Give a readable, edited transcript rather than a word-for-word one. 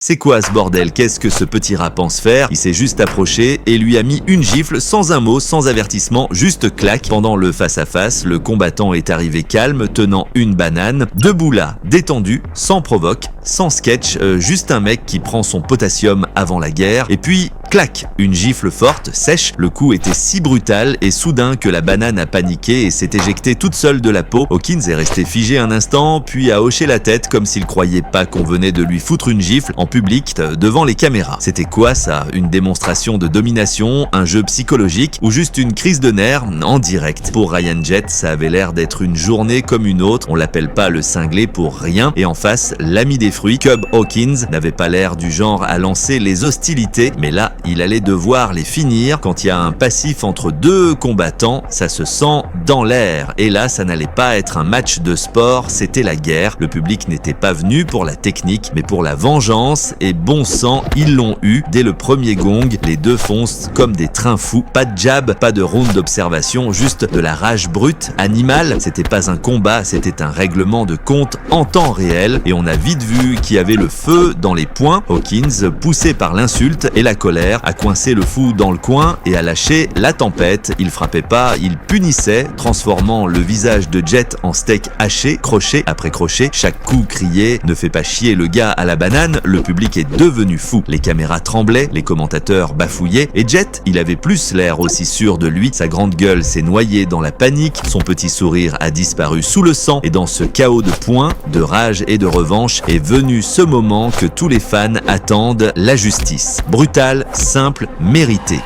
C'est quoi ce bordel? Qu'est-ce que ce petit rat pense faire? Il s'est juste approché et lui a mis une gifle sans un mot, sans avertissement, juste clac. Pendant le face-à-face, le combattant est arrivé calme, tenant une banane, debout là, détendu, sans provoque, sans sketch, juste un mec qui prend son potassium avant la guerre, et puis clac, une gifle forte, sèche. Le coup était si brutal et soudain que la banane a paniqué et s'est éjectée toute seule de la peau. Hawkins est resté figé un instant, puis a hoché la tête comme s'il croyait pas qu'on venait de lui foutre une gifle en public devant les caméras. C'était quoi ça? Une démonstration de domination, un jeu psychologique ou juste une crise de nerfs en direct? Pour Ryan Jett, ça avait l'air d'être une journée comme une autre, on l'appelle pas le cinglé pour rien, et en face, l'ami des fruits, Cub Hawkins, n'avait pas l'air du genre à lancer les hostilités, mais là, il allait devoir les finir. Quand il y a un passif entre deux combattants, ça se sent dans l'air, et là, ça n'allait pas être un match de sport, c'était la guerre. Le public n'était pas venu pour la technique, mais pour la vengeance, et bon sang, ils l'ont eu. Dès le premier gong, les deux foncent comme des trains fous. Pas de jab, pas de round d'observation, juste de la rage brute, animale. C'était pas un combat, c'était un règlement de compte en temps réel. Et on a vite vu qu'il y avait le feu dans les poings. Hawkins, poussé par l'insulte et la colère, a coincé le fou dans le coin et a lâché la tempête. Il frappait pas, il punissait, transformant le visage de Jett en steak haché, crochet après crochet. Chaque coup criait « Ne fais pas chier le gars à la banane », le public est devenu fou. Les caméras tremblaient, les commentateurs bafouillaient, et Jett, il avait plus l'air aussi sûr de lui. Sa grande gueule s'est noyée dans la panique, son petit sourire a disparu sous le sang, et dans ce chaos de points, de rage et de revanche, est venu ce moment que tous les fans attendent, la justice. Brutale, simple, méritée.